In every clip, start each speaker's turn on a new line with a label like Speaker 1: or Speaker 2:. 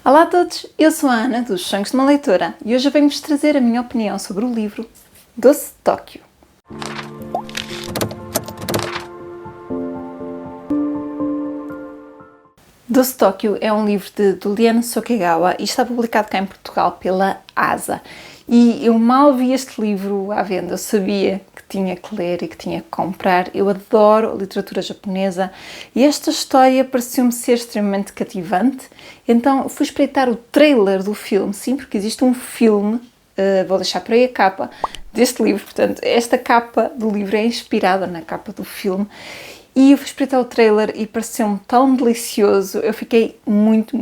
Speaker 1: Olá a todos, eu sou a Ana dos Sonhos de uma Leitora e hoje venho-vos trazer a minha opinião sobre o livro Doce de Tóquio. Doce de Tóquio é um livro de Juliana Sokegawa e está publicado cá em Portugal pela ASA. E eu mal vi este livro à venda, eu sabia que tinha que ler e que tinha que comprar. Eu adoro a literatura japonesa e esta história pareceu-me ser extremamente cativante. Então fui espreitar o trailer do filme, sim, porque existe um filme, vou deixar por aí a capa deste livro. Portanto, esta capa do livro é inspirada na capa do filme. E eu fui espreitar o trailer e pareceu-me tão delicioso, eu fiquei muito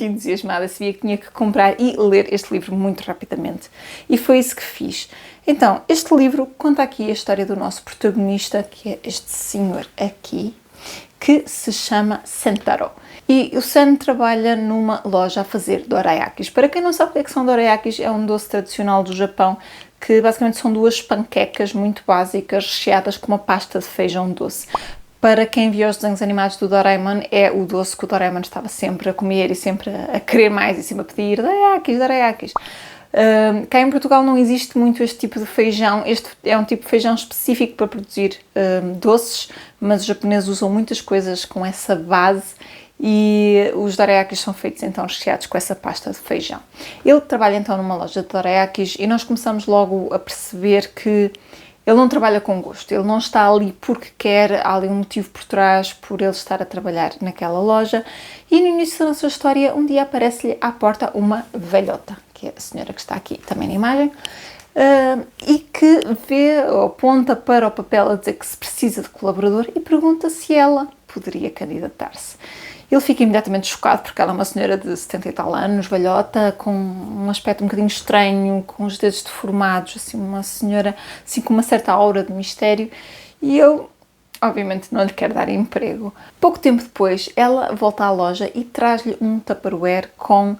Speaker 1: entusiasmada, sabia que tinha que comprar e ler este livro muito rapidamente. E foi isso que fiz. Então, este livro conta aqui a história do nosso protagonista, que é este senhor aqui, que se chama Sentaro. E o Sen trabalha numa loja a fazer dorayakis. Para quem não sabe o que são dorayakis, é um doce tradicional do Japão, que basicamente são duas panquecas muito básicas, recheadas com uma pasta de feijão doce. Para quem viu os desenhos animados do Doraemon, é o doce que o Doraemon estava sempre a comer e sempre a querer mais e sempre a pedir dorayakis. Cá em Portugal não existe muito este tipo de feijão. Este é um tipo de feijão específico para produzir doces, mas os japoneses usam muitas coisas com essa base e os dorayakis são feitos então recheados com essa pasta de feijão. Ele trabalha então numa loja de dorayakis e nós começamos logo a perceber que ele não trabalha com gosto, ele não está ali porque quer, há ali um motivo por trás por ele estar a trabalhar naquela loja. E no início da nossa história, um dia aparece-lhe à porta uma velhota, que é a senhora que está aqui também na imagem, e que vê ou aponta para o papel a dizer que se precisa de colaborador e pergunta se ela poderia candidatar-se. Ele fica imediatamente chocado porque ela é uma senhora de 70 e tal anos, velhota, com um aspecto um bocadinho estranho, com os dedos deformados, assim, uma senhora assim, com uma certa aura de mistério, e ele obviamente não lhe quer dar emprego. Pouco tempo depois, ela volta à loja e traz-lhe um tupperware com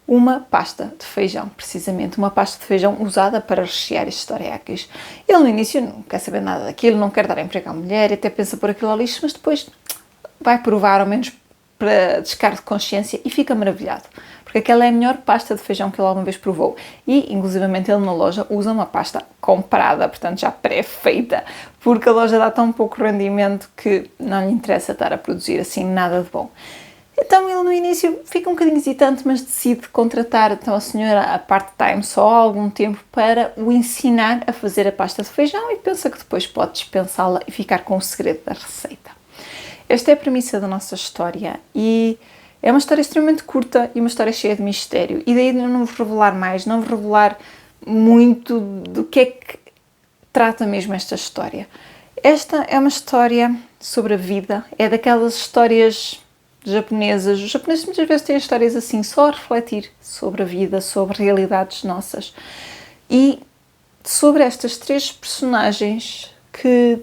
Speaker 1: uma pasta de feijão, precisamente, uma pasta de feijão usada para rechear estes dorayakis. Ele no início não quer saber nada daquilo, não quer dar emprego à mulher, até pensa por aquilo ao lixo, mas depois vai provar, ao menos para descargo de consciência, e fica maravilhado, porque aquela é a melhor pasta de feijão que ele alguma vez provou. E, inclusivamente, ele na loja usa uma pasta comprada, portanto já pré-feita, porque a loja dá tão pouco rendimento que não lhe interessa estar a produzir assim nada de bom. Então ele no início fica um bocadinho hesitante, mas decide contratar então a senhora a part-time só há algum tempo para o ensinar a fazer a pasta de feijão e pensa que depois pode dispensá-la e ficar com o segredo da receita. Esta é a premissa da nossa história e é uma história extremamente curta e uma história cheia de mistério. E daí não vos revelar mais, não vos revelar muito do que é que trata mesmo esta história. Esta é uma história sobre a vida, é daquelas histórias japonesas. Os japoneses muitas vezes têm histórias assim, só a refletir sobre a vida, sobre realidades nossas. E sobre estas três personagens que,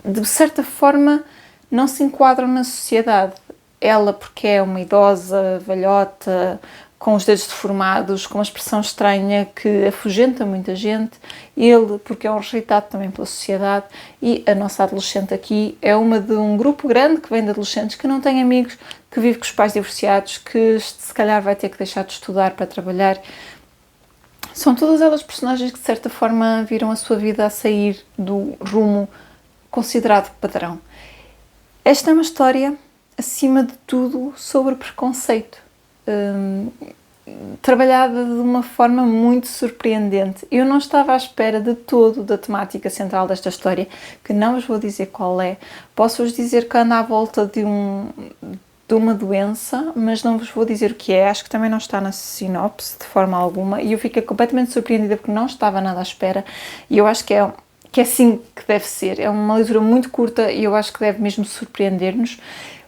Speaker 1: de certa forma, não se enquadram na sociedade. Ela porque é uma idosa, velhota, com os dedos deformados, com uma expressão estranha que afugenta muita gente. Ele porque é um rejeitado também pela sociedade. E a nossa adolescente aqui é uma de um grupo grande que vem de adolescentes que não tem amigos, que vive com os pais divorciados, que se calhar vai ter que deixar de estudar para trabalhar. São todas elas personagens que de certa forma viram a sua vida a sair do rumo considerado padrão. Esta é uma história, acima de tudo, sobre preconceito, trabalhada de uma forma muito surpreendente. Eu não estava à espera de todo da temática central desta história, que não vos vou dizer qual é. Posso-vos dizer que anda à volta de uma doença, mas não vos vou dizer o que é. Acho que também não está na sinopse, de forma alguma, e eu fiquei completamente surpreendida porque não estava nada à espera, e eu acho que é assim que deve ser. É uma leitura muito curta e eu acho que deve mesmo surpreender-nos.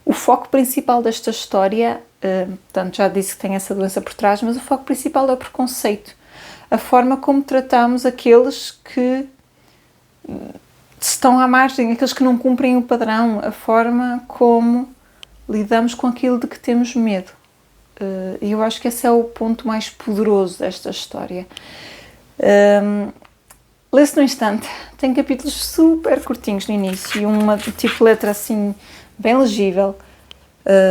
Speaker 1: O foco principal desta história, portanto já disse que tem essa doença por trás, mas o foco principal é o preconceito. A forma como tratamos aqueles que estão à margem, aqueles que não cumprem o padrão, a forma como lidamos com aquilo de que temos medo. E eu acho que esse é o ponto mais poderoso desta história. Lê-se no instante, tem capítulos super curtinhos no início e uma tipo letra assim bem legível.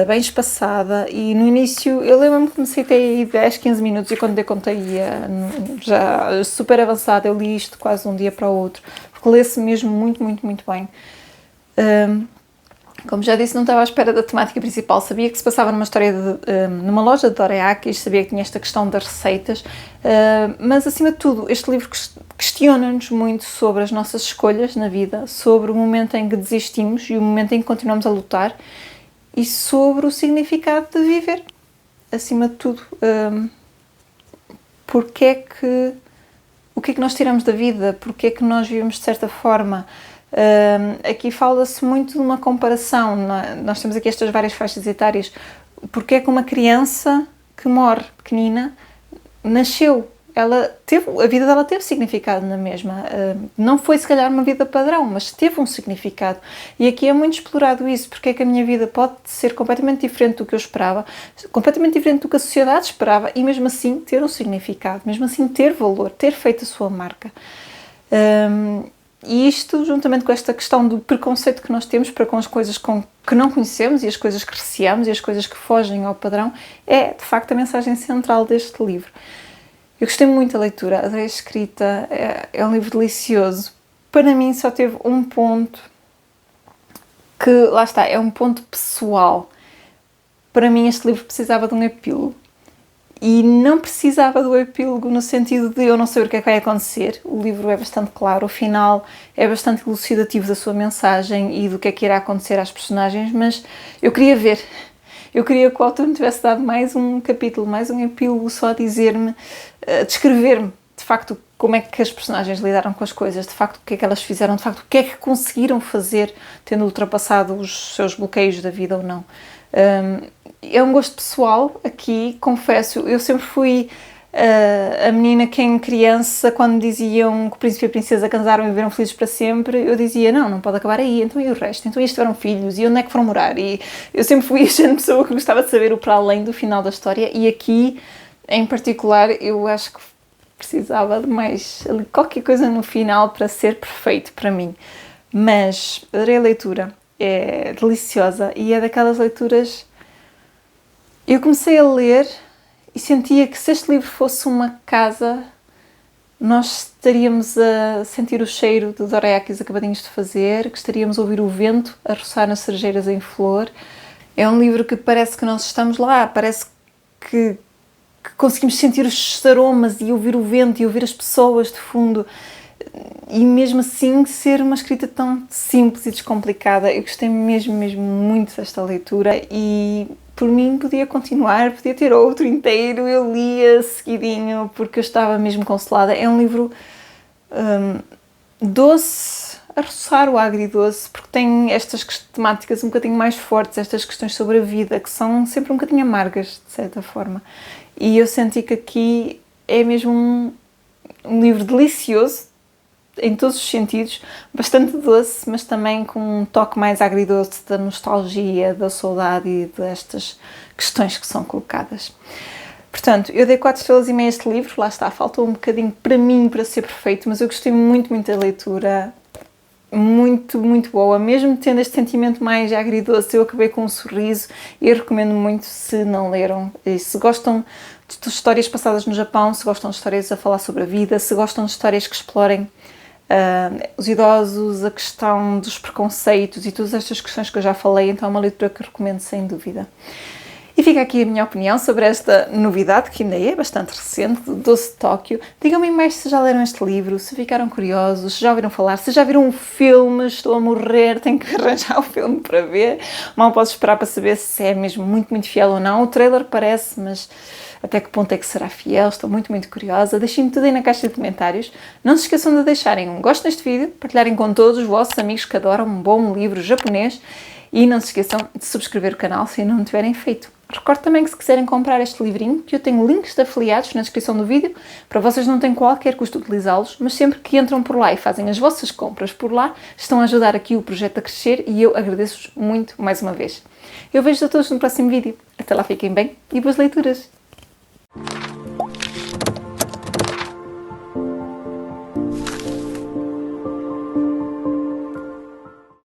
Speaker 1: bem espaçada, e no início eu lembro-me que comecei a ter aí 10, 15 minutos e quando dei conta ia já super avançada. Eu li isto quase de um dia para o outro, porque lê-se mesmo muito, muito, muito bem. Como já disse, não estava à espera da temática principal. Sabia que se passava numa história numa loja de doraeakis, sabia que tinha esta questão das receitas, mas acima de tudo este livro questiona-nos muito sobre as nossas escolhas na vida, sobre o momento em que desistimos e o momento em que continuamos a lutar, e sobre o significado de viver, acima de tudo. O que é que nós tiramos da vida? Porque é que nós vivemos de certa forma? Aqui fala-se muito de uma comparação. Nós temos aqui estas várias faixas etárias. Porque é que uma criança que morre pequenina nasceu? A vida dela teve significado na mesma. Não foi se calhar uma vida padrão, mas teve um significado. E aqui é muito explorado isso. Porque é que a minha vida pode ser completamente diferente do que eu esperava, completamente diferente do que a sociedade esperava, e mesmo assim ter um significado, mesmo assim ter valor, ter feito a sua marca. E isto, juntamente com esta questão do preconceito que nós temos para com as coisas que não conhecemos e as coisas que receamos e as coisas que fogem ao padrão, é de facto a mensagem central deste livro. Eu gostei muito da leitura, adorei a escrita, é um livro delicioso. Para mim só teve um ponto que, lá está, é um ponto pessoal. Para mim este livro precisava de um epílogo. E não precisava do epílogo no sentido de eu não saber o que é que vai acontecer. O livro é bastante claro, o final é bastante elucidativo da sua mensagem e do que é que irá acontecer às personagens, mas eu queria ver. Eu queria que o autor me tivesse dado mais um capítulo, mais um epílogo, só a dizer-me, a descrever-me, de facto, como é que as personagens lidaram com as coisas, de facto, o que é que elas fizeram, de facto, o que é que conseguiram fazer, tendo ultrapassado os seus bloqueios da vida ou não. É um gosto pessoal aqui, confesso. Eu sempre fui a menina que em criança, quando diziam que o príncipe e a princesa casaram e viveram felizes para sempre, eu dizia, não pode acabar aí, então e o resto? Então eles tiveram filhos, e onde é que foram morar? E eu sempre fui a gente pessoa que gostava de saber o para além do final da história, e aqui, em particular, eu acho que precisava de mais qualquer coisa no final para ser perfeito para mim. Mas adorei a leitura, é deliciosa, e é daquelas leituras... Eu comecei a ler e sentia que se este livro fosse uma casa, nós estaríamos a sentir o cheiro de doraeakis acabadinhos de fazer, que estaríamos a ouvir o vento a roçar nas cerejeiras em flor. É um livro que parece que nós estamos lá, parece que conseguimos sentir os aromas e ouvir o vento e ouvir as pessoas de fundo. E mesmo assim ser uma escrita tão simples e descomplicada. Eu gostei mesmo muito desta leitura e por mim podia continuar, podia ter outro inteiro, eu lia seguidinho porque eu estava mesmo consolada. É um livro doce, a roçar o agridoce, porque tem estas temáticas um bocadinho mais fortes, estas questões sobre a vida, que são sempre um bocadinho amargas, de certa forma. E eu senti que aqui é mesmo um livro delicioso, em todos os sentidos, bastante doce, mas também com um toque mais agridoce da nostalgia, da saudade e destas questões que são colocadas. Portanto, eu dei 4 estrelas e meia a este livro, lá está, faltou um bocadinho para mim para ser perfeito, mas eu gostei muito da leitura, muito boa, mesmo tendo este sentimento mais agridoce, eu acabei com um sorriso e eu recomendo muito se não leram, e se gostam de histórias passadas no Japão, se gostam de histórias a falar sobre a vida, se gostam de histórias que explorem os idosos, a questão dos preconceitos e todas estas questões que eu já falei, então é uma leitura que recomendo sem dúvida. E fica aqui a minha opinião sobre esta novidade, que ainda é bastante recente, do Doce de Tóquio. Digam-me mais se já leram este livro, se ficaram curiosos, se já ouviram falar, se já viram um filme. Estou a morrer, tenho que arranjar o filme para ver. Mal posso esperar para saber se é mesmo muito fiel ou não. O trailer parece, mas até que ponto é que será fiel? Estou muito curiosa. Deixem-me tudo aí na caixa de comentários. Não se esqueçam de deixarem um gosto neste vídeo, partilharem com todos os vossos amigos que adoram um bom livro japonês e não se esqueçam de subscrever o canal se ainda não tiverem feito. Recordo também que se quiserem comprar este livrinho, que eu tenho links de afiliados na descrição do vídeo, para vocês não têm qualquer custo utilizá-los, mas sempre que entram por lá e fazem as vossas compras por lá, estão a ajudar aqui o projeto a crescer e eu agradeço-vos muito mais uma vez. Eu vejo-vos a todos no próximo vídeo. Até lá, fiquem bem e boas leituras!